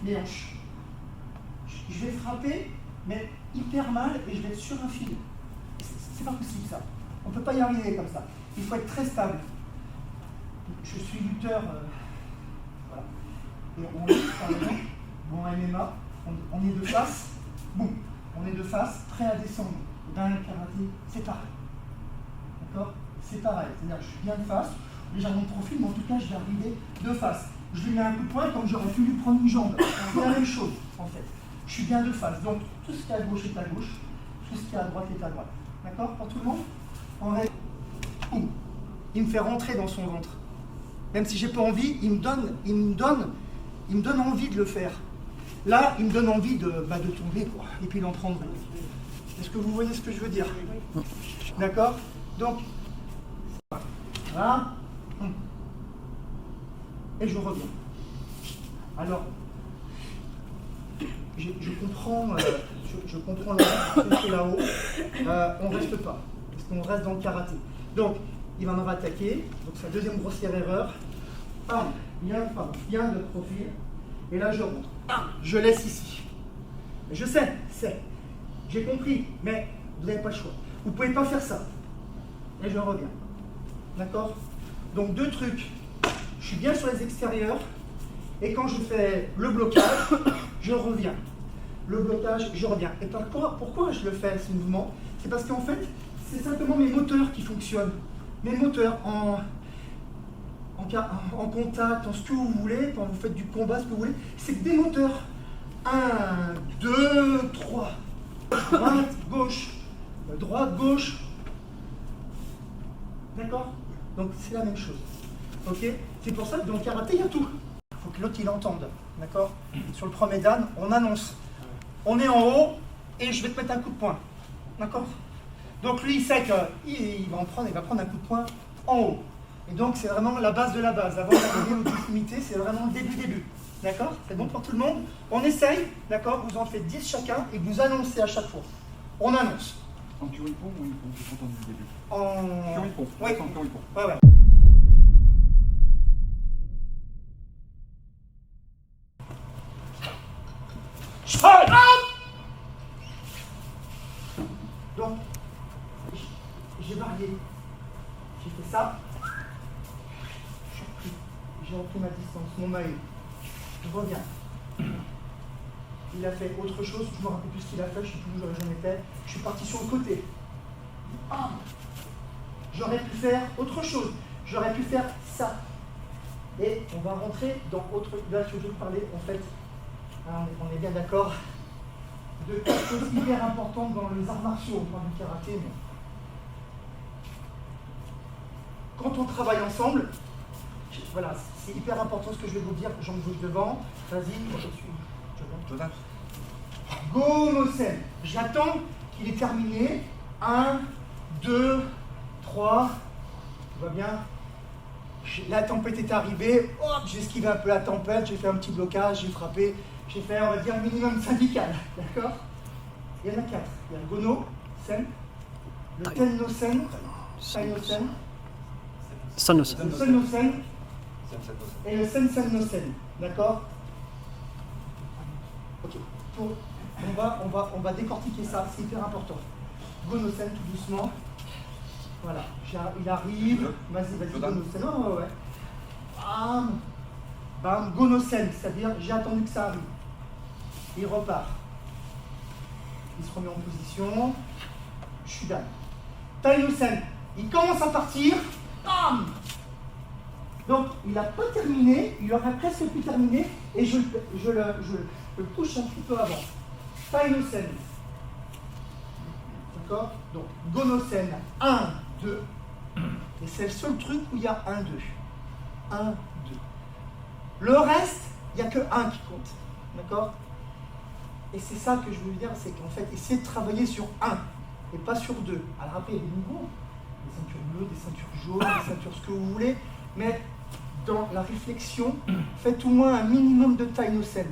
les hanches. Je vais frapper, mais hyper mal, et je vais être sur un fil. C'est pas possible ça. On ne peut pas y arriver comme ça. Il faut être très stable. Je suis lutteur, voilà. Et on lutte, par exemple, bon MMA, on est de face, boum, on est de face, prêt à descendre. Dans le karaté, c'est pareil. D'accord? C'est pareil. C'est-à-dire que je suis bien de face, déjà mon profil, mais en tout cas, je vais arriver de face. Je lui mets un coup de poing comme j'aurais pu lui prendre une jambe. C'est la même chose, en fait. Je suis bien de face. Donc, tout ce qui est à gauche est à gauche, tout ce qui est à droite est à droite. D'accord? Pour tout le monde? En règle. Il me fait rentrer dans son ventre. Même si j'ai pas envie, il me donne envie de le faire. Là, il me donne envie de tomber, quoi, et puis d'en prendre une. Est-ce que vous voyez ce que je veux dire? D'accord? Donc, voilà. Et je reviens. Alors, je comprends là-haut. On ne reste pas, parce qu'on reste dans le karaté. Donc, il va me rattaquer. Donc, c'est la deuxième grossière erreur. Bien de profil. Et là, je rentre. Je laisse ici. Je sais, j'ai compris, mais vous n'avez pas le choix. Vous ne pouvez pas faire ça. Et je reviens. D'accord? Donc, deux trucs. Je suis bien sur les extérieurs. Et quand je fais le blocage, je reviens. Le blocage, je reviens. Et pourquoi je le fais, ce mouvement? C'est parce qu'en fait, c'est simplement mes moteurs qui fonctionnent. Mes moteurs en contact, en ce que vous voulez, quand vous faites du combat, ce que vous voulez, c'est des moteurs. 1, 2, 3. Droite, gauche. D'accord? Donc c'est la même chose. Ok? C'est pour ça que dans le karaté, il y a tout. Il faut que l'autre il entende. D'accord? Sur le premier dan, on annonce. On est en haut et je vais te mettre un coup de poing. D'accord? Donc lui, il sait qu'il va prendre un coup de poing en haut. Et donc c'est vraiment la base de la base. Avant d'arriver aux diffimités, c'est vraiment le début. D'accord? C'est bon pour tout le monde? On essaye, d'accord? Vous en faites 10 chacun et vous annoncez à chaque fois. On annonce. En curipon ou ippon? J'ai pas entendu le début. En Curipon. Oui. En curipon. Ouais. Donc, j'ai varié. J'ai fait ça. J'ai repris ma distance, mon maillot. Je reviens. Il a fait autre chose, je me rappelle plus ce qu'il a fait, je ne sais plus où j'en étais. Je suis parti sur le côté. J'aurais pu faire autre chose. J'aurais pu faire ça. Et on va rentrer dans autre. Là, je veux parler, en fait, on est bien d'accord, de quelque chose hyper importante dans les arts martiaux, pas du karaté, mais quand on travaille ensemble, voilà, c'est hyper important ce que je vais vous dire, jambes gauche devant, vas-y, je suis. Go-no-sen. J'attends qu'il est terminé. 1, 2, 3, tout va bien. La tempête est arrivée, hop, j'ai esquivé un peu la tempête, j'ai fait un petit blocage, j'ai frappé, j'ai fait, on va dire, un minimum syndical, d'accord? Il y en a 4. Il y a le gono-sen, le ten-no-sen, tai-no-sen, San-no-sen. le sen-no-sen et le sen-sen-no-sen, d'accord? Ok, on va décortiquer ça, c'est hyper important. Gono-sen, tout doucement. Voilà, il arrive, vas-y, Gono-sen, ouais. Bam, Gono-sen, c'est-à-dire j'ai attendu que ça arrive. Il repart. Il se remet en position. Je suis Dan. Tai-no-sen, il commence à partir. Bam! Donc, il n'a pas terminé, il aurait presque pu terminer, et je le pousse un petit peu avant. Tai-no-sen. D'accord? Donc, Gono-sen, 1, 2. Et c'est le seul truc où il y a 1, 2. 1, 2. Le reste, il n'y a que 1 qui compte. D'accord? Et c'est ça que je veux dire, c'est qu'en fait, essayez de travailler sur 1 et pas sur 2. Alors après, il y a des niveaux, des ceintures bleues, des ceintures jaunes, des ceintures ce que vous voulez, mais dans la réflexion, faites au moins un minimum de tai-no-sen.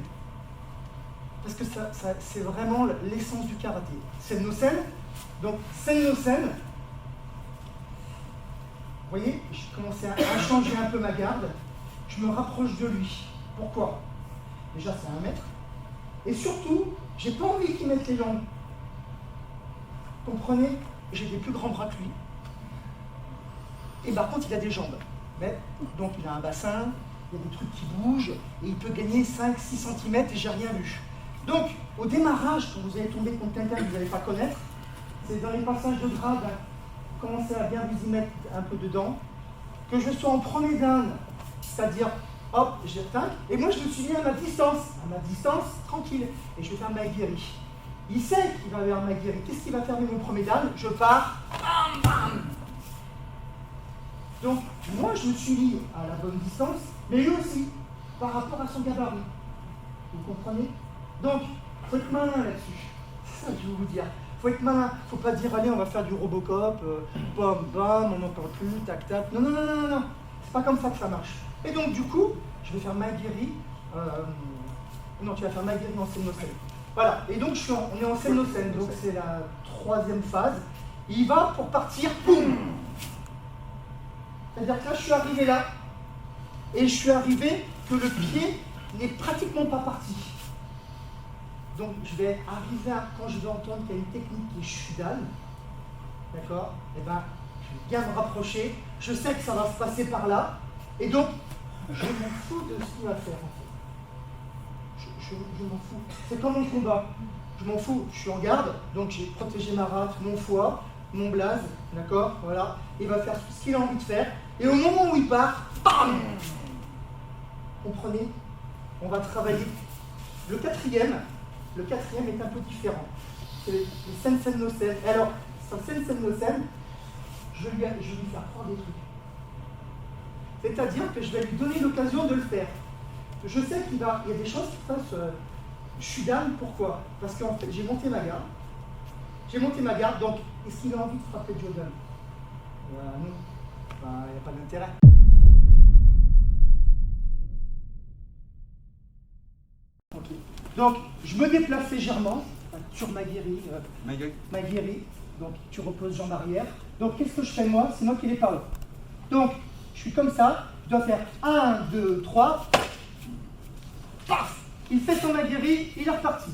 Parce que c'est vraiment l'essence du karaté. Sen-no-sen, donc sen-no-sen, vous voyez, j'ai commencé à changer un peu ma garde, je me rapproche de lui. Pourquoi? Déjà, c'est 1 mètre. Et surtout, j'ai pas envie qu'il mette les jambes. Comprenez? J'ai des plus grands bras que lui. Et par contre, il a des jambes. Mais, donc, il a un bassin, il y a des trucs qui bougent, et il peut gagner 5-6 cm et j'ai rien vu. Donc, au démarrage, quand vous allez tomber contre quelqu'un que vous n'allez pas connaître, c'est dans les passages de grade, commencez à bien vous y mettre un peu dedans, que je sois en premier dan, c'est-à-dire, hop, je tac, et moi je me suis mis à ma distance, tranquille, et je vais faire ma guérie. Il sait qu'il va vers ma guérie. Qu'est-ce qu'il va faire avec mon premier dan? Je pars, bam, bam. Donc, moi je me suis mis à la bonne distance, mais lui aussi, par rapport à son gabarit. Vous comprenez? Donc, il faut être malin là-dessus. C'est ça que je veux vous dire. Il faut être malin. Il ne faut pas dire, allez, on va faire du Robocop, bam, bam, on n'en parle plus, tac, tac. Non, non, non, non, non. C'est pas comme ça que ça marche. Et donc, du coup, je vais faire ma guérie. Non, tu vas faire ma guérie en Sen-no-sen. Voilà. Et donc, on est en Sen-no-sen. Donc, c'est la 3e phase. Il va pour partir, boum. C'est-à-dire que là, je suis arrivé là. Et je suis arrivé que le pied n'est pratiquement pas parti. Donc je vais arriver à, quand je vais entendre qu'il y a une technique qui est Shudan, d'accord, et ben je vais bien me rapprocher, je sais que ça va se passer par là, et donc je m'en fous de ce qu'il va faire en fait. Je m'en fous. C'est comme mon combat. Je m'en fous, je suis en garde, donc j'ai protégé ma rate, mon foie, mon blaze, d'accord, voilà, il va faire ce qu'il a envie de faire, et au moment où il part, bam, comprenez? On va travailler. Le quatrième est un peu différent. C'est le Sen-no-sen. Alors, sur Sen-no-sen, je vais lui faire croire des trucs. C'est-à-dire que je vais lui donner l'occasion de le faire. Je sais qu'il y a des choses qui passent Shudan. Pourquoi? Parce qu'en fait, j'ai monté ma garde. Donc, est-ce qu'il a envie de frapper Jodan? Non. Il n'y a pas d'intérêt. Okay. Donc, je me déplace légèrement sur ma guérie. Ma guérie. Donc, tu reposes jambes arrière. Donc, qu'est-ce que je fais moi? C'est moi qui l'ai par là. Donc, je suis comme ça. Je dois faire 1, 2, 3. Paf! Il fait son aguerri, il est reparti.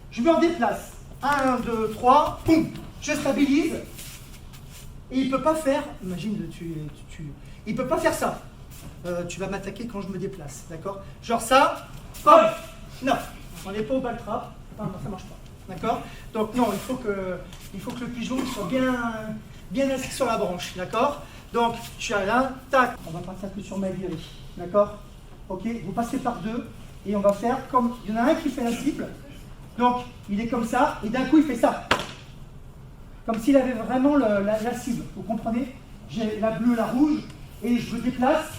Je me redéplace. 1, 2, 3. Poum! Je stabilise. Et il ne peut pas faire. Imagine, il ne peut pas faire ça. Tu vas m'attaquer quand je me déplace. D'accord? Genre ça. Hop! Non, on n'est pas au ball trap, ça ne marche pas, d'accord? Donc non, il faut que le pigeon soit bien assis sur la branche, d'accord? Donc, je suis là, tac, on va partir que sur ma guérie, d'accord? Ok, vous passez par 2, et on va faire comme, il y en a un qui fait la cible, donc il est comme ça, et d'un coup il fait ça. Comme s'il avait vraiment la cible, vous comprenez? J'ai la bleue, la rouge, et je me déplace,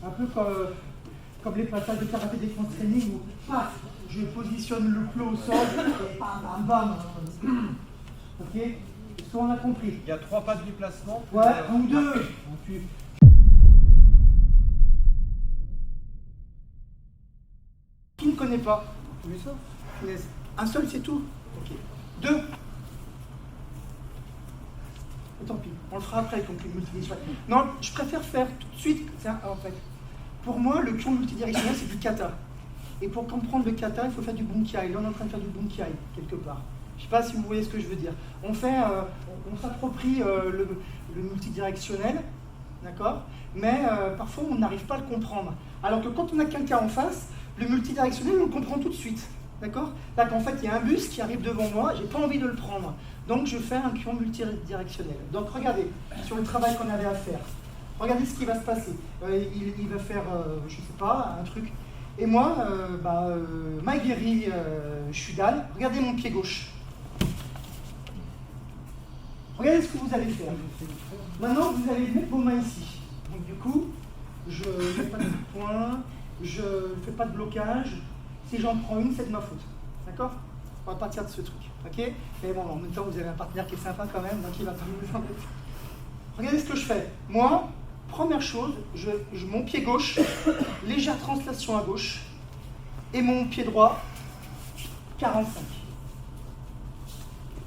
un peu comme les passages de karaté défense training où paf, je positionne le clou au sol et bam bam bam. Ok? Est-ce qu'on a compris? Il y a 3 pas de déplacement. Ouais, 1 ou 2. Qui ne connaît pas? Vous avez ça? Un seul, c'est tout. Ok. 2. Tant pis, on le fera après comme une multidirectionnelle. Non, je préfère faire tout de suite. En fait. Pour moi, le pion multidirectionnel, c'est du kata. Et pour comprendre le kata, il faut faire du bunkai. Là, on est en train de faire du bunkai, quelque part. Je ne sais pas si vous voyez ce que je veux dire. On s'approprie le multidirectionnel, d'accord? Mais parfois, on n'arrive pas à le comprendre. Alors que quand on a quelqu'un en face, le multidirectionnel, on le comprend tout de suite. D'accord? Là, qu'en fait, il y a un bus qui arrive devant moi, j'ai pas envie de le prendre. Donc, je fais un pion multidirectionnel. Donc, regardez, sur le travail qu'on avait à faire. Regardez ce qui va se passer. Il va faire, je ne sais pas, un truc. Et moi, ma guérie Shudan, regardez mon pied gauche. Regardez ce que vous allez faire. Maintenant, vous allez mettre vos mains ici. Donc, du coup, je ne fais pas de poing, je ne fais pas de blocage. Si j'en prends une, c'est de ma faute. D'accord? On va partir de ce truc. Ok? Mais bon, en même temps, vous avez un partenaire qui est sympa quand même, donc il va pas vous embêter. Regardez ce que je fais. Moi, première chose, mon pied gauche, légère translation à gauche, et mon pied droit, 45.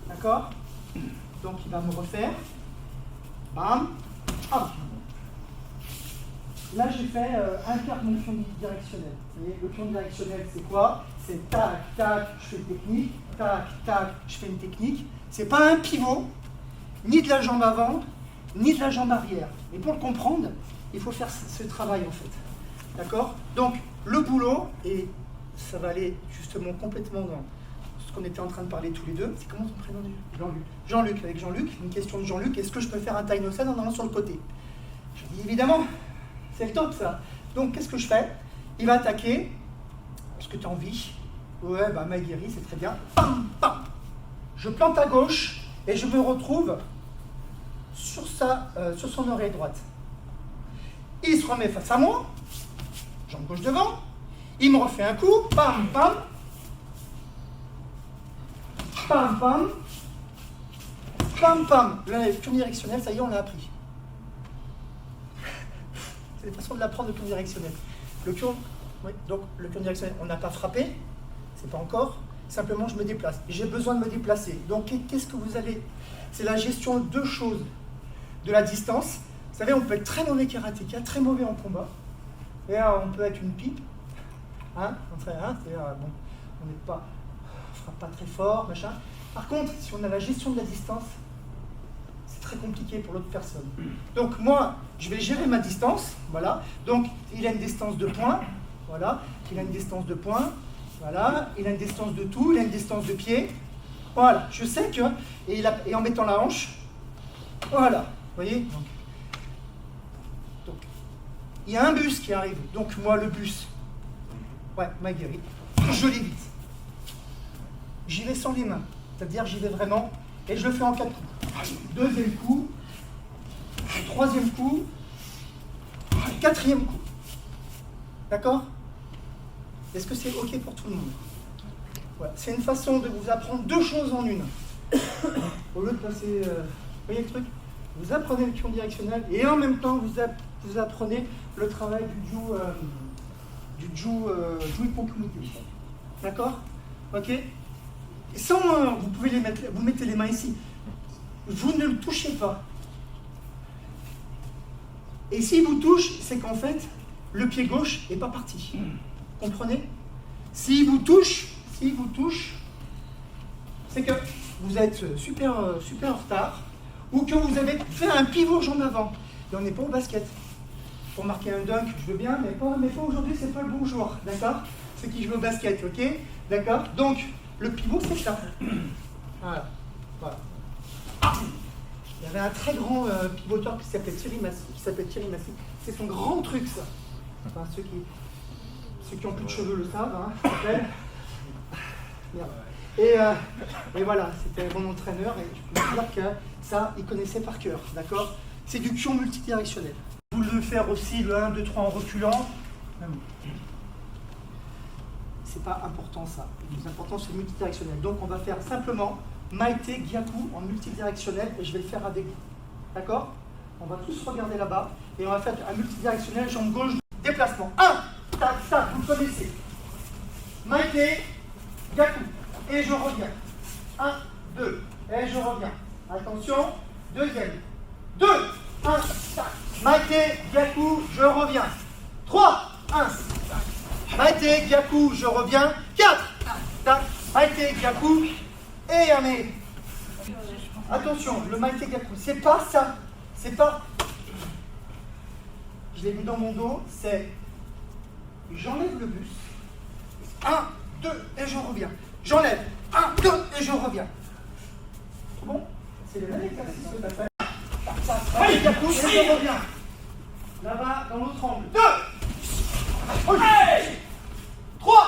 D'accord? Donc il va me refaire. Bam. Hop. là j'ai fait un quart de mon pion directionnel. Vous voyez, le pion directionnel c'est quoi? C'est tac, tac, je fais une technique, tac, tac, je fais une technique. C'est pas un pivot, ni de la jambe avant, ni de la jambe arrière. Et pour le comprendre, il faut faire ce travail en fait. D'accord? Donc le boulot, et ça va aller justement complètement dans ce qu'on était en train de parler tous les deux. C'est comment ton prénom? Jean-Luc. Jean-Luc, avec Jean-Luc, une question de Jean-Luc, est-ce que je peux faire un Tainosen en allant sur le côté? Je dis évidemment, c'est le top ça. Donc qu'est-ce que je fais? Il va attaquer, parce que tu as envie. Ouais, bah Maguiri, c'est très bien. Pam, pam. Je plante à gauche et je me retrouve sur son oreille droite. Il se remet face à moi, jambe gauche devant, il me refait un coup, pam, pam, pam, pam, pam, pam. Le tour directionnel, ça y est, on l'a appris. C'est la façon de l'apprendre, le tour directionnel. Le tour, oui, donc le tour directionnel, on n'a pas frappé, c'est pas encore, simplement je me déplace. J'ai besoin de me déplacer. Donc qu'est-ce que vous allez... C'est la gestion de deux choses. De la distance. Vous savez, on peut être très mauvais karatéka, très mauvais en combat. Et on peut être une pipe. Hein, c'est-à-dire, bon, on n'est pas, on frappe pas très fort, machin. Par contre, si on a la gestion de la distance, c'est très compliqué pour l'autre personne. Donc moi, je vais gérer ma distance, voilà. Donc il a une distance de poing, voilà. Il a une distance de poing, voilà. Il a une distance de tout, il a une distance de pied, voilà. Je sais que, et en mettant la hanche, voilà. Vous voyez? Donc, il y a un bus qui arrive. Donc moi, le bus, ouais, Maguiri, je l'évite. J'y vais sans les mains. C'est-à-dire, j'y vais vraiment, et je le fais en 4 coups. Deuxième coup, troisième coup, quatrième coup. D'accord? Est-ce que c'est OK pour tout le monde? Voilà. C'est une façon de vous apprendre deux choses en une. Au lieu de passer... vous voyez le truc? Vous apprenez le pion directionnel et en même temps vous apprenez le travail du Jui-Pokumite. D'accord? Ok? Et sans, vous pouvez vous mettez les mains ici. Vous ne le touchez pas. Et s'il vous touche, c'est qu'en fait, le pied gauche n'est pas parti. Comprenez? S'il vous touche, c'est que vous êtes super en retard. Ou que vous avez fait un pivot jambe avant. Et on n'est pas au basket. Pour marquer un dunk, je veux bien, mais pas aujourd'hui, c'est pas le bon jour. D'accord? Ceux qui jouent au basket, ok? D'accord? Donc, le pivot, c'est ça. Voilà. Voilà. Il y avait un très grand pivoteur qui s'appelait Thierry Massy. C'est son grand truc, ça. Enfin, ceux qui ont plus de cheveux le savent, hein, ça s'appelle. Merde. Et voilà, c'était mon entraîneur et je peux vous dire que ça, il connaissait par cœur, d'accord? C'est du pion multidirectionnel. Vous le faire aussi le 1, 2, 3 en reculant. C'est pas important ça. Le plus important c'est le multidirectionnel. Donc on va faire simplement Maite Gyaku en multidirectionnel et je vais le faire avec vous. D'accord? On va tous regarder là-bas et on va faire un multidirectionnel, jambe gauche, déplacement. 1, tac, tac, vous connaissez. Maite Gyaku. Et je reviens. 1, 2. Et je reviens. Attention. Deuxième. 2, 1, tac. Maite, Gyaku, je reviens. 3, 1, tac. Maite, Gyaku, je reviens. 4, tac. Maite, Gyaku. Et mais. Attention, le Maite Gyaku, c'est pas ça. C'est pas. Je l'ai vu dans mon dos, c'est. J'enlève le bus. 1, 2, et je reviens. J'enlève. 1, 2, et je reviens. Bon, c'est le même exercice que tu as fait. Allez, Gyaku, et je reviens. Là-bas, dans l'autre angle. 2, 3,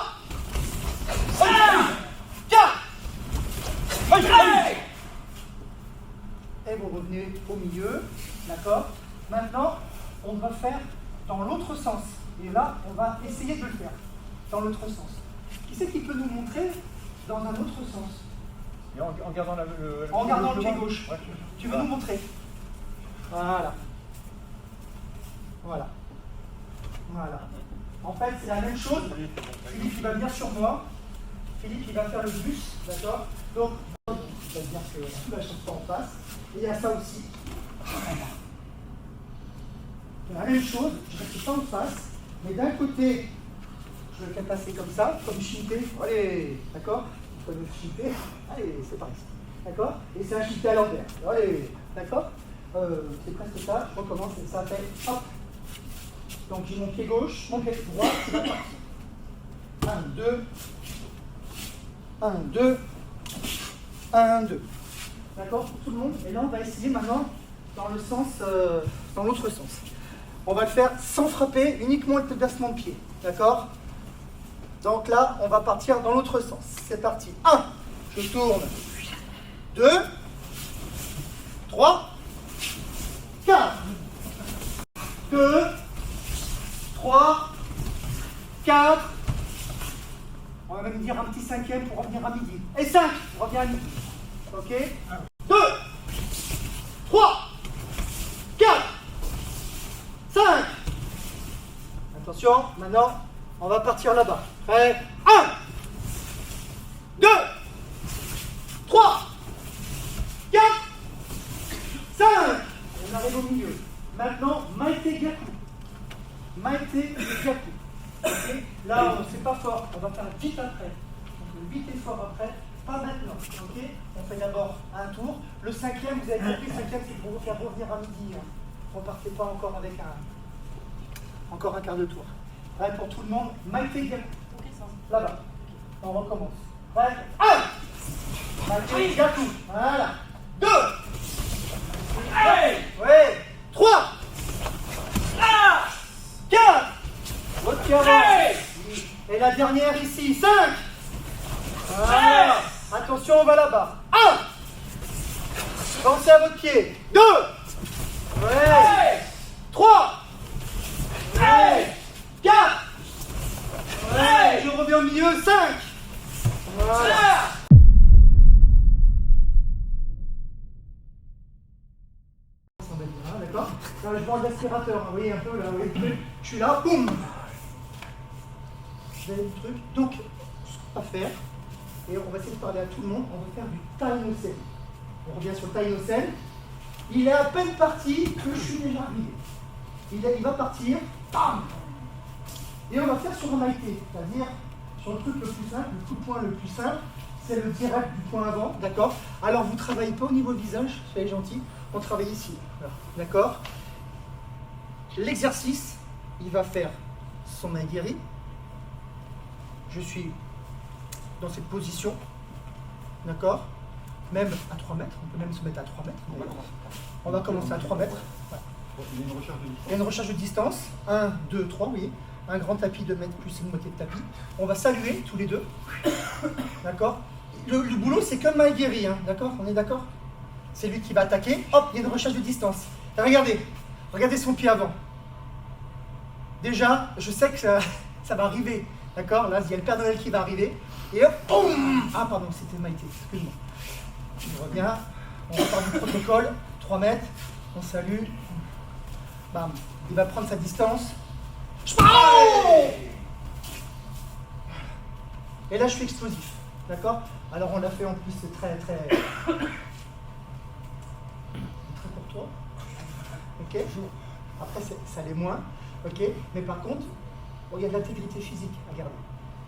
4. Et vous revenez au milieu. D'accord? Maintenant, on va faire dans l'autre sens. Et là, on va essayer de le faire. Dans l'autre sens. Qui c'est qui peut nous montrer dans un autre sens? Et en gardant le pied gauche. Ouais. Tu veux nous montrer? Voilà. Voilà. Voilà. En fait, c'est la même chose. Philippe, il va venir sur moi. Philippe, il va faire le bus. D'accord? Donc, c'est-à-dire que tout va chaque fois en face. Et il y a ça aussi. La même chose, je reste pas en face, mais d'un côté, je le fais passer comme ça, comme Shinté. Allez, d'accord? Comme Shinté. Allez, c'est parti. D'accord? Et c'est un Shinté à l'envers. Allez, d'accord? C'est presque ça. Je recommence et ça fait hop. Donc j'ai mon pied gauche, mon pied droit, c'est parti. 1, 2. 1, 2. 1, 2. D'accord? Pour tout le monde. Et là, on va essayer maintenant dans le sens, dans l'autre sens. On va le faire sans frapper, uniquement avec le placement de pied. D'accord? Donc là, on va partir dans l'autre sens. C'est parti. 1, je tourne. 2, 3, 4. 2, 3, 4. On va même dire un petit cinquième pour revenir à midi. Et 5, on revient à midi. Ok? 2, 3, 4, 5. Attention, maintenant, on va partir là-bas. Prêt? 1, 2, 3, 4, 5. On arrive au milieu. Maintenant, Maïté Gyaku. Maïté Gyaku. Okay. Là, c'est pas fort. On va faire vite après. Donc, vite et fort après. Pas maintenant. Okay. On fait d'abord un tour. Le cinquième, vous avez compris, le cinquième, c'est pour vous faire revenir à midi. Hein. Repartez pas encore avec encore un quart de tour. Prêt pour tout le monde. Maïté Gyaku. Là-bas. On recommence. Prêt? 1. Maïté Gyaku. Voilà. 2. Hey! Ouais. 3. 4. Votre pied avance. Hey! Et la dernière ici. 5. Voilà. Attention, on va là-bas. 1. Pensez à votre pied. 2. Ouais. Hey! 3. Hey! 4. Ouais. Hey! Je reviens au milieu. 5. Voilà. Ça va être bien, d'accord? Là, je prends l'aspirateur, hein, vous voyez un peu là, oui. Je suis là, boum! Vous avez le truc. Donc, ce qu'on va faire, et on va essayer de parler à tout le monde, on va faire du Taïnosen. On revient sur le Taïnosen. Il est à peine parti que je suis déjà arrivé. Il va partir, bam! Et on va faire sur un maïté, c'est-à-dire sur le truc le plus simple, le coup de poing le plus simple, c'est le direct du point avant, d'accord? Alors vous ne travaillez pas au niveau du visage, soyez gentil, on travaille ici, d'accord? L'exercice, il va faire son maïgiri. Je suis dans cette position, d'accord? Même à 3 mètres, on peut même se mettre à 3 mètres. On va commencer à 3 mètres. Voilà. Il y a une recherche de Il y a une recherche de distance. 1, 2, 3, oui. Un grand tapis de mètre plus une moitié de tapis. On va saluer tous les deux. D'accord? Le boulot, c'est comme Maïgiri, hein. D'accord? On est d'accord? C'est lui qui va attaquer. Hop, il y a une recherche de distance. Et regardez son pied avant. Déjà, je sais que ça va arriver. D'accord? Là, il y a le Père Noël qui va arriver. Et hop, boum! Ah, pardon, c'était Maïté, excuse-moi. Je reviens. On repart du protocole. 3 mètres. On salue. Bam. Il va prendre sa distance. Et là, je suis explosif. D'accord? Alors, on l'a fait en plus, c'est très courtois. Ok? Après, ça l'est moins. Ok? Mais par contre, il y a de l'intégrité physique à garder.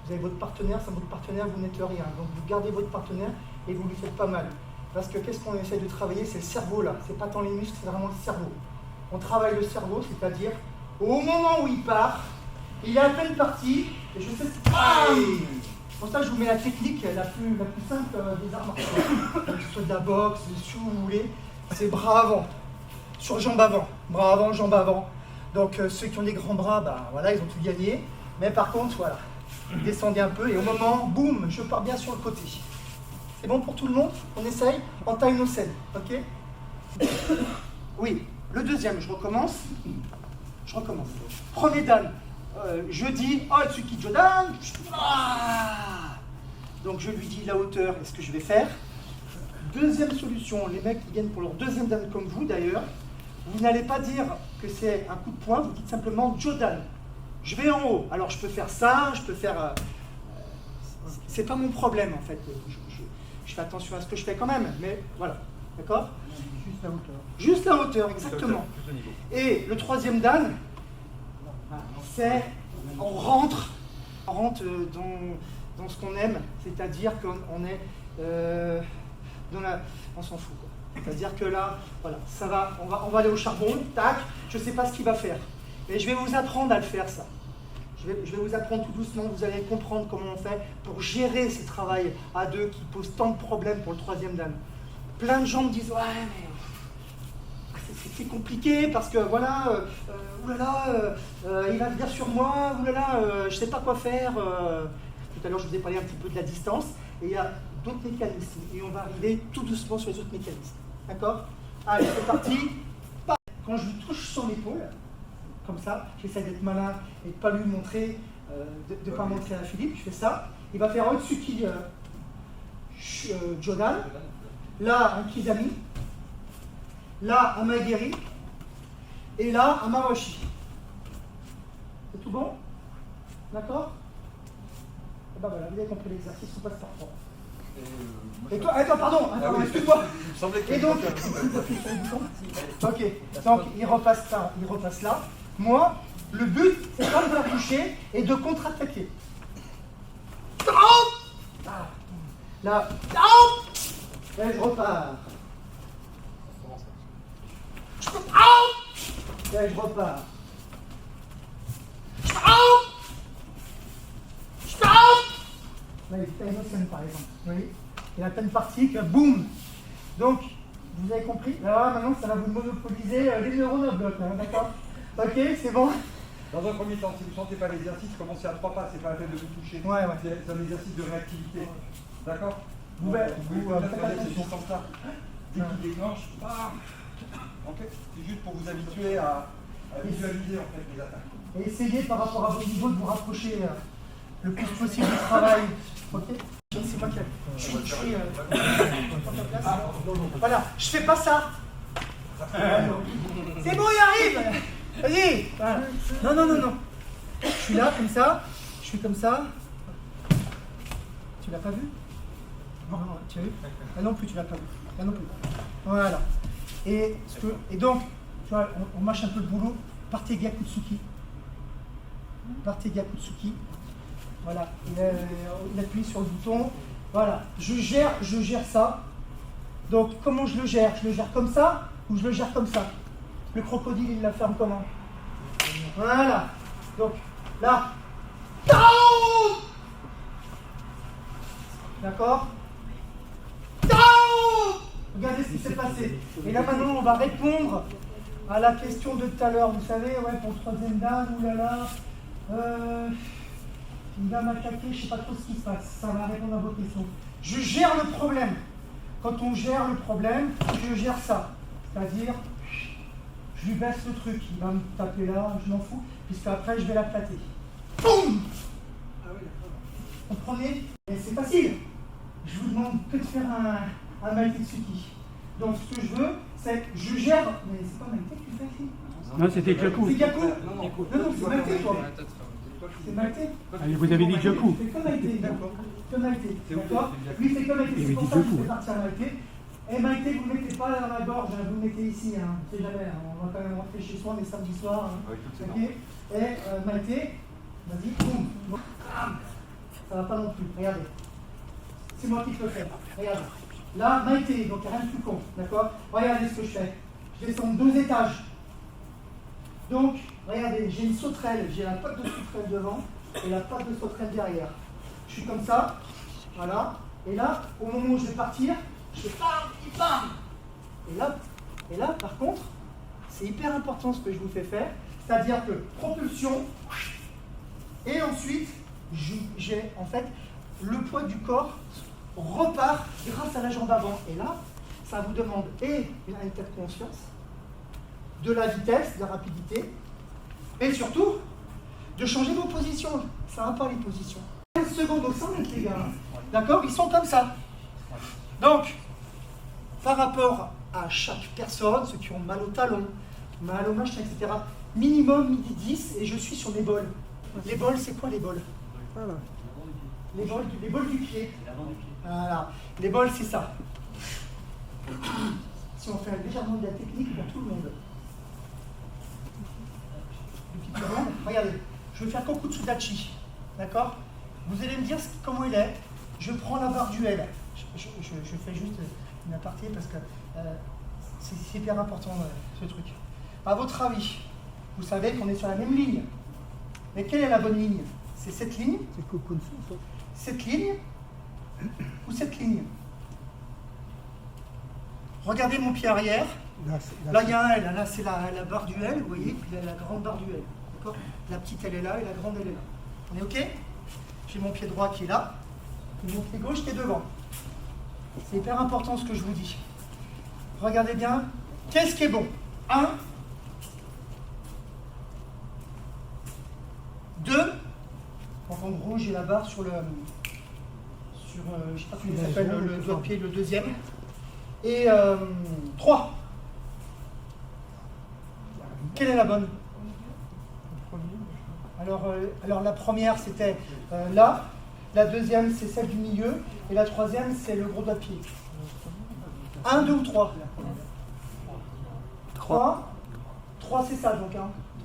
Vous avez votre partenaire, sans votre partenaire, vous n'êtes rien. Donc, vous gardez votre partenaire et vous lui faites pas mal. Parce que qu'est-ce qu'on essaie de travailler? C'est le cerveau là. C'est pas tant les muscles, c'est vraiment le cerveau. On travaille le cerveau, c'est-à-dire au moment où il part, il est à peine parti, et je sais ce qu'il fait. Pour ça, je vous mets la technique la plus simple des arts martiaux. Que ce soit de la boxe, si vous voulez, c'est bras avant, sur jambe avant, bras avant, jambe avant. Donc ceux qui ont des grands bras, bah voilà, ils ont tout gagné. Mais par contre, voilà, descendez un peu, et au moment, boum, je pars bien sur le côté. C'est bon pour tout le monde? On essaye en Taïnosen, ok? Oui, le deuxième, je recommence. Premier dan, je dis Atsuki Jodan. Donc je lui dis la hauteur et ce que je vais faire. Deuxième solution, les mecs qui viennent pour leur deuxième dan comme vous d'ailleurs, vous n'allez pas dire que c'est un coup de poing, vous dites simplement Jodan. Je vais en haut, alors je peux faire ça, je peux faire... c'est pas mon problème en fait, je fais attention à ce que je fais quand même, mais voilà, d'accord? Juste la hauteur. Juste la hauteur, exactement. Juste au niveau. Et le troisième dan, c'est on rentre dans ce qu'on aime, c'est-à-dire qu'on est dans la... On s'en fout, quoi. C'est-à-dire que là, voilà, ça va, on va aller au charbon, tac, je ne sais pas ce qu'il va faire. Mais je vais vous apprendre à le faire, ça. Je vais vous apprendre tout doucement, vous allez comprendre comment on fait pour gérer ce travail à deux qui pose tant de problèmes pour le troisième dan. Plein de gens me disent, ouais, mais c'est compliqué parce que voilà, oulala, il va venir sur moi, oulala, je ne sais pas quoi faire. Tout à l'heure, je vous ai parlé un petit peu de la distance, et il y a d'autres mécanismes, et on va arriver tout doucement sur les autres mécanismes. D'accord? Allez, c'est parti. Quand je lui touche son épaule, comme ça, j'essaie d'être malin et de ne pas lui montrer, de ne pas montrer à Philippe, je fais ça. Il va faire Otsuki Jodan, là un Kizami, là un Mageri, et là un Mawashi. C'est tout bon? D'accord? Et ben voilà, vous avez compris l'exercice, on passe par trois. Et toi, attends, pardon, excuse-moi. Il me semblait que... Et donc, ok, donc il repasse là. Moi, le but, c'est pas de la toucher et de contre-attaquer. Là, et je repars. Et je repars. Là, il fait une autre scène, par exemple. Vous voyez? Il y a plein de parties que boum. Donc, vous avez compris? Là, maintenant, ça va vous monopoliser les neurones au bloc, d'accord? Ok, c'est bon? Dans un premier temps, si vous ne sentez pas l'exercice, commencez à 3 pas, c'est pas la peine de vous toucher. Ouais. C'est un exercice de réactivité. D'accord? Vous pouvez faites faire cette attention. distance-là. Dès qu'il déclenche, bam. Ok? C'est juste pour vous habituer à visualiser en fait les attaques. Et essayez par rapport à votre niveau de vous rapprocher le plus possible du travail. Ok? C'est moi qui voilà, je fais pas ça. C'est bon, il arrive. Vas-y. Voilà. Non. Je suis là comme ça. Je suis comme ça. Tu l'as pas vu? Non, tu as vu? Ah non plus, tu l'as pas vu. Ah non plus. Voilà. Et donc, tu vois, on mâche un peu le boulot. Partez Gyakutsuki. Voilà. Il appuie sur le bouton. Voilà. Je gère ça. Donc, comment je le gère? Je le gère comme ça ou je le gère comme ça? Le crocodile, il la ferme comment? Voilà. Donc, là. D'accord? Regardez ce qui s'est passé. Et là, maintenant, on va répondre à la question de tout à l'heure. Vous savez, ouais, pour le troisième dan, oulala, il va m'attaquer, je ne sais pas trop ce qui se passe. Ça va répondre à vos questions. Je gère le problème. Quand on gère le problème, je gère ça. C'est-à-dire, je lui baisse le truc. Il va me taper là, je m'en fous, puisque après, je vais l'aplater. Boum! Vous comprenez? Et c'est facile. Je vous demande que de faire un Maïtetsuki. Donc, ce que je veux, c'est je gère. Mais c'est pas Maïté que tu fais ici? Non, c'était Gyaku. C'est Gyaku? Non, c'est Maïté, toi. C'est Maïté? Vous avez dit Gyaku. C'est comme Maïté, d'accord? Comme Maïté, d'accord? Lui, c'est comme Maïté. C'est pour ça que je fais partir à Maïté. Et Maïté, vous ne mettez pas dans la gorge, vous le mettez ici, hein. On ne sait jamais, hein. On va quand même rentrer chez soi, mais samedi soir. Hein. Ok? Et Maïté, vas-y, boum. Ça va pas non plus, regardez. C'est moi qui te le fais, regardez. Là, Maïté, donc il n'y a rien de plus con, d'accord? Regardez ce que je fais. Je descends 2 étages. Donc, regardez, j'ai une sauterelle, j'ai la patte de sauterelle devant et la patte de sauterelle derrière. Je suis comme ça, voilà. Et là, au moment où je vais partir, je fais bam. Et là, par contre, c'est hyper important ce que je vous fais faire. C'est-à-dire que propulsion, et ensuite, j'ai en fait le poids du corps repart grâce à la jambe avant. Et là, ça vous demande et une état de conscience, de la vitesse, de la rapidité, et surtout, de changer vos positions. Ça va pas les positions. 15 secondes au 100 mètres, les gars. D'accord? Ils sont comme ça. Donc, par rapport à chaque personne, ceux qui ont mal au talon, mal au machin, etc., minimum midi 10, et je suis sur les bols. Les bols, c'est quoi les bols? Voilà. Les bols du pied. Voilà. Les bols, c'est ça. si on fait légèrement de la technique pour tout le monde. Regardez, je vais faire Kokutsu Dachi, d'accord? Vous allez me dire comment il est. Je prends la barre duel. Je fais juste une aparté parce que c'est hyper important ce truc. À votre avis, vous savez qu'on est sur la même ligne. Mais quelle est la bonne ligne? C'est cette ligne? C'est Kokutsu, ça. Cette ligne? Ou cette ligne? Regardez mon pied arrière. Là, il y a un L. Là, c'est la barre du L, vous voyez, puis il y a la grande barre du L. D'accord? La petite, elle est là et la grande, elle est là. On est OK? J'ai mon pied droit qui est là, et mon pied gauche qui est devant. C'est hyper important ce que je vous dis. Regardez bien. Qu'est-ce qui est bon? 1, 2. Donc en gros, j'ai la barre sur le... je ne sais pas comment il s'appelle, le doigt de pied, le deuxième. Et 3. Quelle est la bonne? Alors la première, c'était là. La deuxième, c'est celle du milieu. Et la troisième, c'est le gros doigt de pied. 1, 2 ou 3? 3. 3, c'est ça, donc.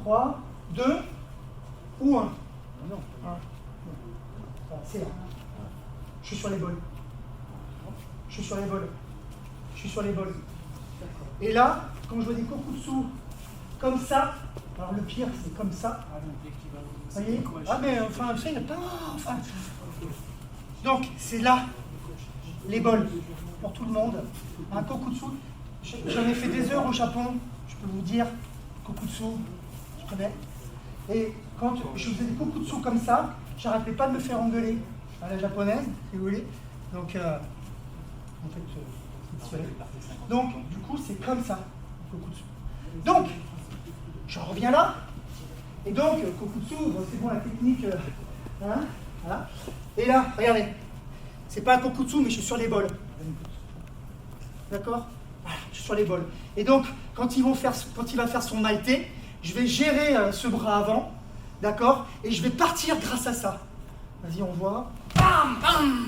3, 2 ou 1? Non. 1. C'est là. Je suis sur les bols. Je suis sur les bols. Je suis sur les bols. Et là, quand je vois des kokutsu comme ça, alors le pire, c'est comme ça. Vous voyez? Ah, mais enfin, ça, il n'y a pas. Enfin. Donc, c'est là, les bols, pour tout le monde. Un kokutsu. J'en ai fait des heures au Japon, je peux vous dire. Kokutsu, je connais. Et quand je faisais des kokutsu comme ça, j'arrêtais pas de me faire engueuler à la japonaise, si vous voulez. Donc, en fait, donc, du coup, c'est comme ça, kokutsu. Donc, j'en reviens là. Et donc, kokutsu, c'est bon, la technique, hein, voilà. Et là, regardez, c'est pas un kokutsu, mais je suis sur les bols. D'accord? Voilà, je suis sur les bols. Et donc, quand il va faire son maïté, je vais gérer ce bras avant, d'accord? Et je vais partir grâce à ça. Vas-y, on voit. Bam, bam.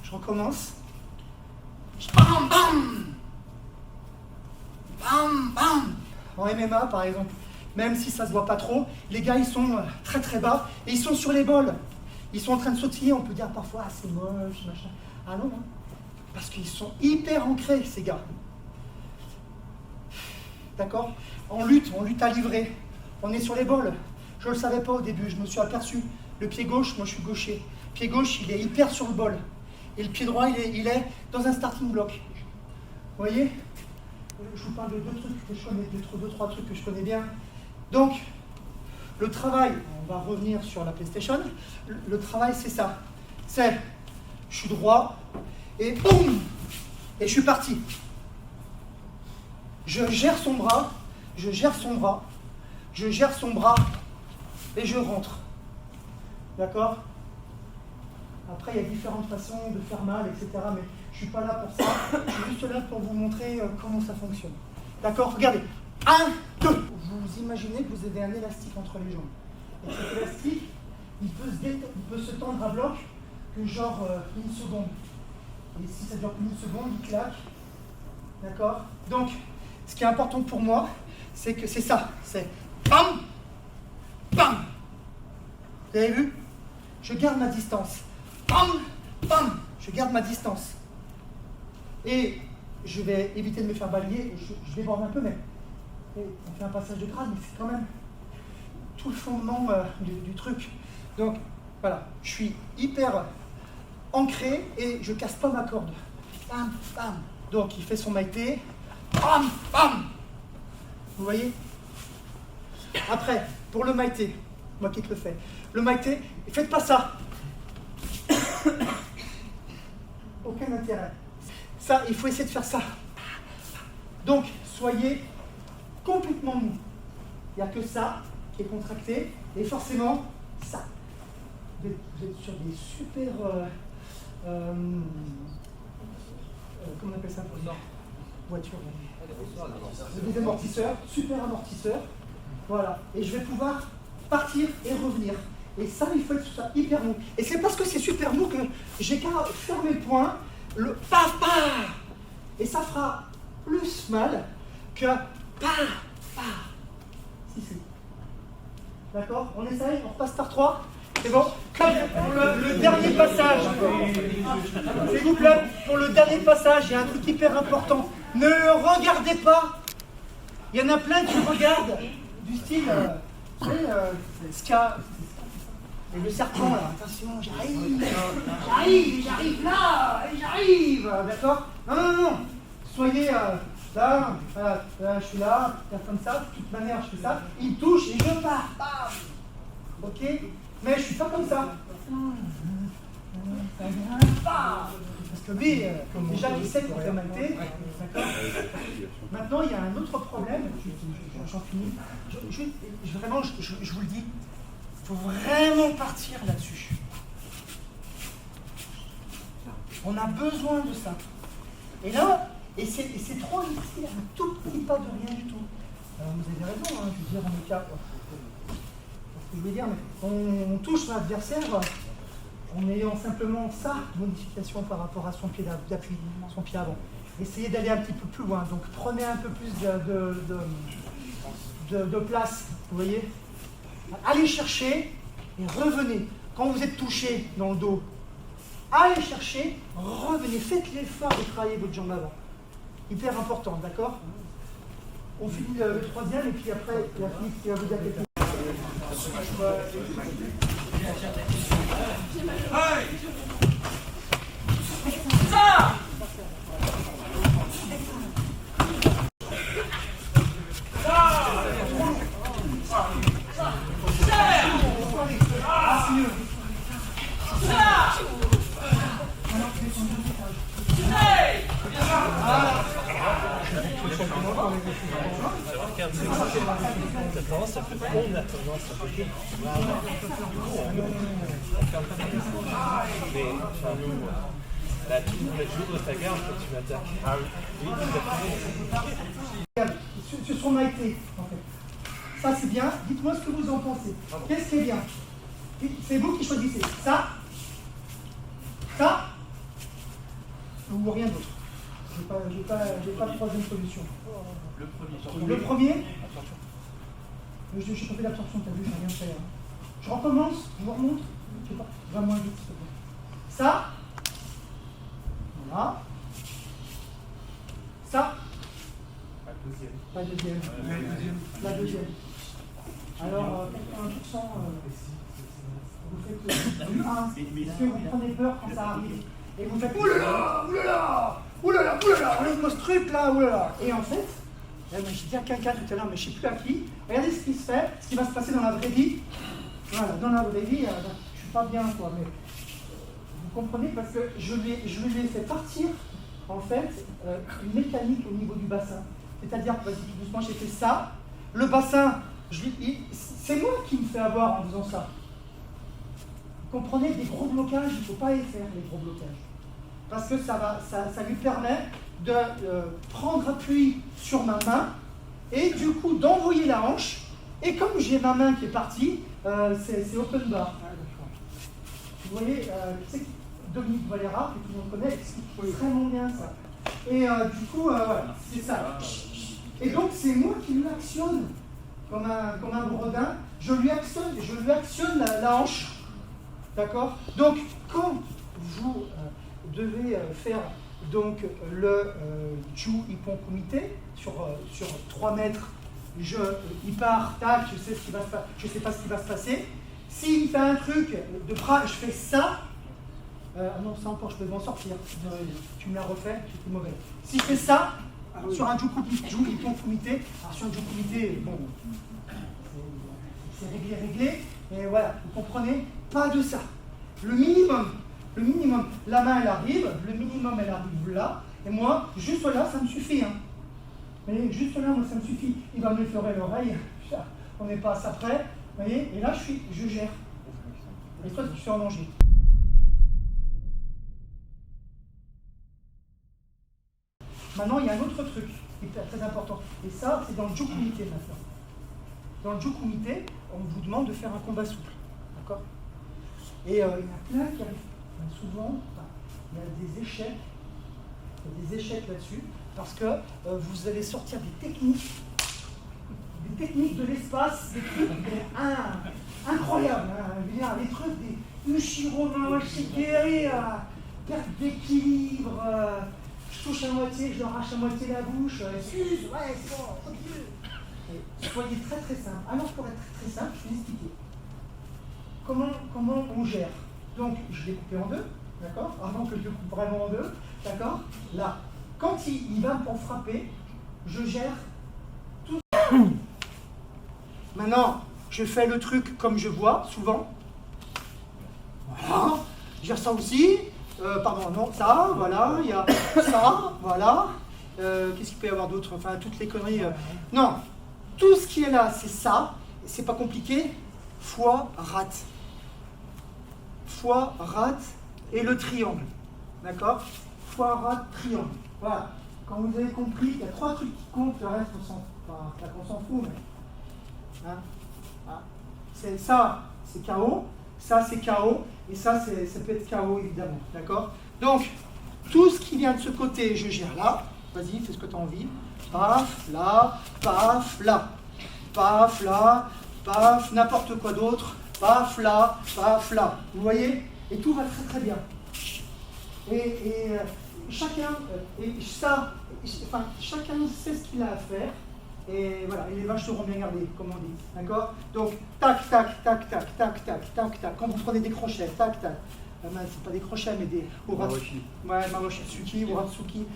Je recommence. Bam, bam. Bam, bam. En MMA, par exemple, même si ça se voit pas trop, les gars, ils sont très très bas et ils sont sur les bols. Ils sont en train de sautiller, on peut dire parfois, ah, c'est moche, machin. Ah non, hein. Parce qu'ils sont hyper ancrés, ces gars. D'accord? En lutte à livrer. On est sur les bols. Je ne le savais pas au début, je me suis aperçu. Le pied gauche, moi je suis gaucher. Le pied gauche, il est hyper sur le bol. Et le pied droit, il est dans un starting block. Vous voyez? Je vous parle de deux trucs que je connais, deux, trois trucs que je connais bien. Donc, le travail, on va revenir sur la PlayStation. Le travail, c'est ça. C'est, je suis droit, et boum! Et je suis parti. Je gère son bras, je gère son bras, je gère son bras, et je rentre. D'accord? Après, il y a différentes façons de faire mal, etc. Mais je ne suis pas là pour ça. Je suis juste là pour vous montrer comment ça fonctionne. D'accord? Regardez. 1, 2. Vous imaginez que vous avez un élastique entre les jambes. Et cet élastique, il peut se tendre à bloc que genre une seconde. Et si ça dure plus d'une seconde, il claque. D'accord? Donc, ce qui est important pour moi, c'est que c'est ça. C'est bam, bam. Vous avez vu? Je garde ma distance. Bam, bam. Je garde ma distance. Et je vais éviter de me faire balayer. Je déborde un peu, mais on fait un passage de grade, mais c'est quand même tout le fondement du truc. Donc, voilà. Je suis hyper ancré et je casse pas ma corde. Bam, bam. Donc, il fait son maïté. Bam, bam. Vous voyez? Après, pour le maïté, moi qui te le fais, le maïté, faites pas ça. Aucun intérêt. Ça, il faut essayer de faire ça. Donc, soyez complètement mou. Il n'y a que ça qui est contracté, et forcément, ça. Vous êtes sur des super... comment on appelle ça? Voiture. Des amortisseurs, super amortisseurs. Voilà. Et je vais pouvoir partir et revenir. Et ça, il faut être ça hyper mou. Et c'est parce que c'est super mou que j'ai qu'à faire mes points, le paf, paf. Et ça fera plus mal que paf, paf. Si, si. D'accord? On essaye? On repasse par 3? C'est bon? Comme pour le dernier passage, s'il vous plaît, pour le dernier passage, il y a un truc hyper important. Ne le regardez pas. Il y en a plein qui regardent du style, tu sais, ce qu'il y a. Et le serpent là, attention, j'arrive là, j'arrive, d'accord? Non, non, non, soyez là, je suis là, comme ça, de toute manière je fais ça, il me touche et je pars, bam. Ok? Mais je suis pas comme ça. Parce que lui, déjà il sait qu'on fait malter, d'accord? Maintenant il y a un autre problème, j'en finis, vraiment, je vous le dis, il faut vraiment partir là-dessus. On a besoin de ça. Et là, c'est trop difficile, un tout petit pas de rien du tout. Alors vous avez raison, hein, je veux dire, on est capable. Je veux dire, mais on touche l'adversaire en ayant simplement sa modification par rapport à son pied d'appui, son pied avant. Essayez d'aller un petit peu plus loin, donc prenez un peu plus de place, vous voyez. Allez chercher et revenez. Quand vous êtes touché dans le dos, allez chercher, revenez, faites l'effort de travailler votre jambe avant. Hyper important, d'accord? On finit le troisième et puis après, il y a Philippe qui va vous dire quelque chose. Là, tu ouvres ta garde quand tu m'attaques. Ah oui, sur son maïté, en fait. Ça, c'est bien. Dites-moi ce que vous en pensez. Qu'est-ce qui est bien? C'est vous qui choisissez. Ça ou rien d'autre. J'ai pas de troisième solution. Le premier. Je n'ai pas fait l'absorption, t'as vu, je n'ai rien fait. Je recommence, je vous remonte. Je sais pas, va moins vite, s'il te plaît. Ça. Voilà. Ça. La deuxième. La deuxième. Alors, 81%, vous faites du 1. Est-ce que vous prenez peur quand ça arrive? Et vous faites oulala, oulala, oulala, oulala, on ce truc là, oulala. Et en fait, j'ai dit à quelqu'un tout à l'heure, mais je ne sais plus à qui, regardez ce qui se fait, ce qui va se passer dans la vraie vie. Voilà, dans la vraie vie, je ne suis pas bien, quoi, mais vous comprenez, parce que je lui ai fait partir, en fait, une mécanique au niveau du bassin. C'est-à-dire, vas-y, tout doucement, j'ai fait ça, le bassin, c'est moi qui me fais avoir en faisant ça. Vous comprenez, des gros blocages, il ne faut pas les faire, les gros blocages. Parce que ça lui permet de prendre appui sur ma main et du coup d'envoyer la hanche. Et comme j'ai ma main qui est partie, c'est open bar. Vous voyez, c'est Dominique Valera, que tout le monde connaît, explique extrêmement bien ça. Et du coup, voilà, c'est ça. Et donc c'est moi qui l'actionne comme un bredin. Je lui actionne la hanche. D'accord? Donc quand vous devez faire donc le Ju Ippon Kumite sur 3 mètres, il part, tac, je sais pas ce qui va se passer. S'il fait un truc de bras, je fais ça. Non, ça encore, je peux m'en sortir. Tu me l'as refait, c'était mauvais. Si je fais ça, sur un Ju Ippon Kumite, alors sur un Ju Kumite, bon, c'est réglé, et voilà, vous comprenez? Pas de ça. Le minimum, la main elle arrive, le minimum elle arrive là, et moi, juste là, ça me suffit. Hein. Mais juste là, moi, ça me suffit. Il va m'effleurer l'oreille, on n'est pas à ça près, vous voyez, et là, je gère. Et toi, tu suis en danger. Maintenant, il y a un autre truc qui est très important, et ça, c'est dans le Ju Kumite maintenant. Dans le Ju Kumite, on vous demande de faire un combat souple, d'accord? Et il y en a plein qui arrivent. Souvent, il y a des échecs Il y a des échecs là-dessus, parce que vous allez sortir des techniques de l'espace, des trucs incroyables. Hein. Je veux dire, des trucs, des Ushiro Mawashigeri, perte d'équilibre, je touche à moitié, je l'arrache à moitié la bouche, excuse, ouais, c'est bon, tranquille. Soyez très très simple. Alors pour être très simple, je vais vous expliquer. Comment on gère. Donc je l'ai coupé en deux, d'accord, avant que je le coupe vraiment en deux, d'accord. Là, quand il va pour frapper, je gère tout. Maintenant, je fais le truc comme je vois, souvent. Voilà, je gère ça aussi. Pardon, non, ça, voilà, il y a ça, voilà. Qu'est-ce qu'il peut y avoir d'autre? Enfin, toutes les conneries. Non, tout ce qui est là, c'est ça. C'est pas compliqué. Fois, rate. Fois, rate et le triangle. D'accord? Fois, rate, triangle. Voilà. Quand vous avez compris, il y a 3 trucs qui comptent, le reste, on s'en fout. Mais... Hein? Ah. C'est ça, c'est KO. Ça, c'est KO. Et ça peut être KO, évidemment. D'accord? Donc, tout ce qui vient de ce côté, je gère là. Vas-y, fais ce que tu as envie. Paf, là, paf, là. Paf, là, paf, n'importe quoi d'autre. Paf, là, paf, là. Vous voyez? Et tout va très très bien. Et chacun, chacun sait ce qu'il a à faire. Et voilà, et les vaches seront bien gardées, comme on dit. D'accord? Donc, tac, tac, tac, tac, tac, tac, tac, tac. Quand vous prenez des crochets, tac, tac. C'est pas des crochets, mais des... Mawashi. Ouais, Mawashi-tsuki, Uratsuki.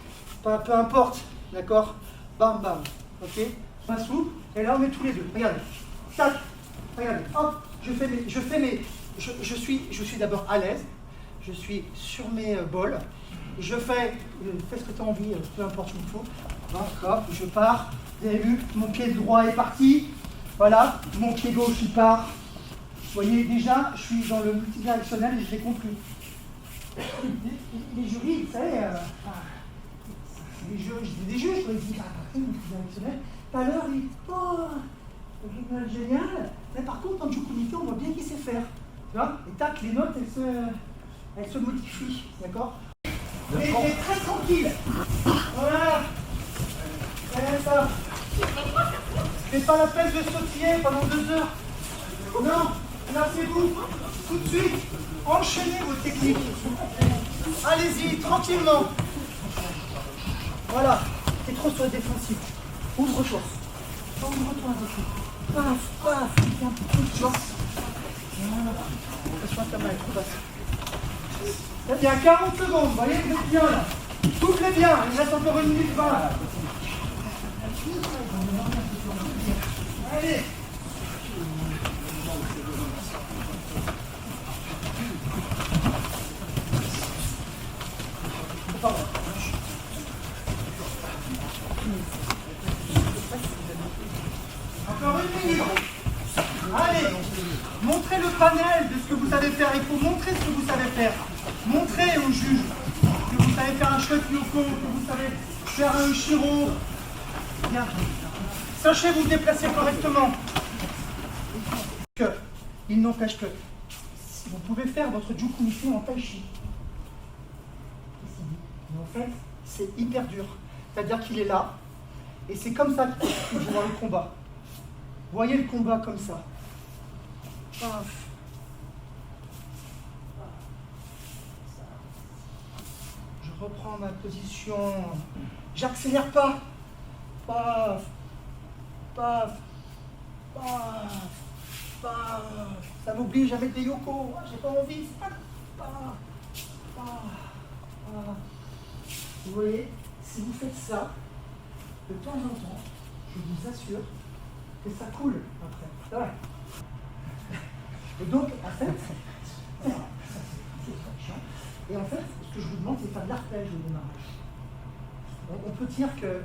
Peu importe. D'accord? Bam, bam. Ok? Pas souple. Et là, on met tous les deux. Regardez. Tac. Regardez. Hop. Je suis d'abord à l'aise. Je suis sur mes bols. Je fais ce que tu as envie, peu importe où il faut. Donc, hop, je pars. Vous avez vu, mon pied droit est parti. Voilà, mon pied gauche il part. Vous voyez, déjà, je suis dans le multidirectionnel et je l'ai compris. Les jurys, vous savez, des juges, ils disent, multidirectionnel. Tout à l'heure, ils disent, oh, génial. Mais par contre, en Jukumite, on voit bien qu'il sait faire. Tu vois? Et tac, les notes, elles se modifient. D'accord? Et très tranquille. Voilà. Et ça. C'est pas la peine de sautiller pendant 2 heures. Non, placez-vous tout de suite. Enchaînez vos techniques. Allez-y, tranquillement. Voilà. T'es trop sur le défensif. Ouvre-toi. Ouvre-toi un peu. Paf, paf. Il y a un peu de chance. Voilà. Attention à ta main, trop basse. Il y a 40 secondes. Vous voyez, vous êtes bien là. Soufflez bien. Il reste encore 1 minute 20. Allez. Encore 1 minute. Allez. Montrez le panel de ce que vous savez faire. Il faut montrer ce que vous savez faire. Montrez au juge que vous savez faire un shokyoko, que vous savez faire un ushiro. Bien. Sachez vous déplacer correctement. Il n'empêche que vous pouvez faire votre Jukumite en tai chi. Mais en fait, c'est hyper dur. C'est-à-dire qu'il est là, et c'est comme ça qu'il faut voir le combat. Voyez le combat comme ça. Paf. Je reprends ma position. J'accélère pas. Paf. Paf. Paf. Paf. Ça m'oblige à mettre des yoko. J'ai pas envie. Paf. Paf. Paf. Paf. Vous voyez, si vous faites ça, de temps en temps, je vous assure que ça coule après. Ouais. Et donc, en fait, c'est chiant. Et en fait, ce que je vous demande, c'est de faire de l'arpège au démarrage. On peut dire que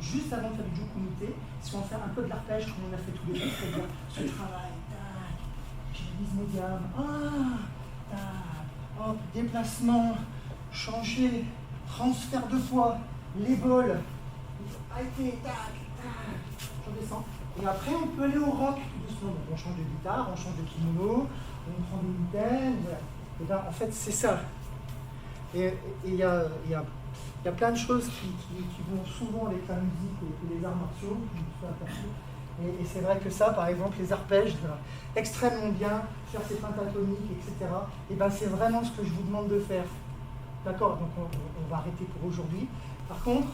juste avant de faire du Jukumite, si on fait un peu de l'arpège comme on a fait tous les deux, c'est-à-dire ce travail, tac, j'utilise médium, tac, hop, déplacement, changer, transfert de poids, les bols, arrêtez, tac, tac, je descends. Et après, on peut aller au rock tout doucement. Donc, on change de guitare, on change de kimono, on prend des mitaines, voilà. Et bien, en fait, c'est ça. Et il y a plein de choses qui vont souvent avec la musique et les arts martiaux, je me suis aperçu. Et c'est vrai que ça, par exemple, les arpèges, extrêmement bien, faire ces pentatoniques, etc. Et ben c'est vraiment ce que je vous demande de faire. D'accord? Donc on va arrêter pour aujourd'hui. Par contre,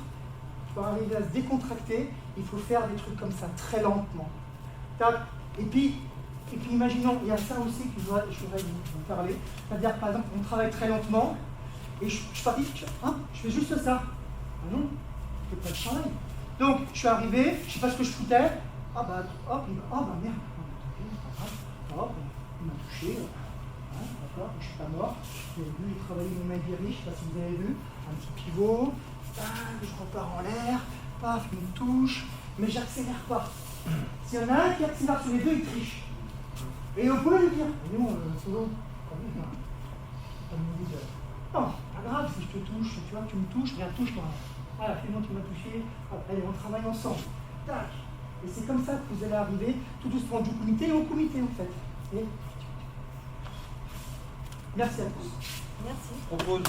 pour arriver à se décontracter, il faut faire des trucs comme ça, très lentement. Tac. Et puis imaginons, il y a ça aussi que je voudrais vous parler. C'est-à-dire, par exemple, on travaille très lentement, et je fais juste ça. Ah non, je fais pas le travail. Donc, je suis arrivé, je sais pas ce que je foutais. Ah bah, hop, merde. Hop, il m'a touché. D'accord, je suis pas mort. Vous avez vu, j'ai travaillé mon aiguille, je sais pas si vous avez vu. Un petit pivot, je repars en l'air, paf, il me touche, mais j'accélère pas. S'il y en a un qui accélère sur les deux, il triche. Et vous pouvez le dire. Mais non, c'est bon. Non, pas grave si je te touche, tu vois, tu me touches, regarde, touche-moi. Voilà, fais-moi tu m'as touché. Allez, on travaille ensemble. Tac. Et c'est comme ça que vous allez arriver tout doucement du comité au comité en fait. Et... Merci à tous. Merci. Je propose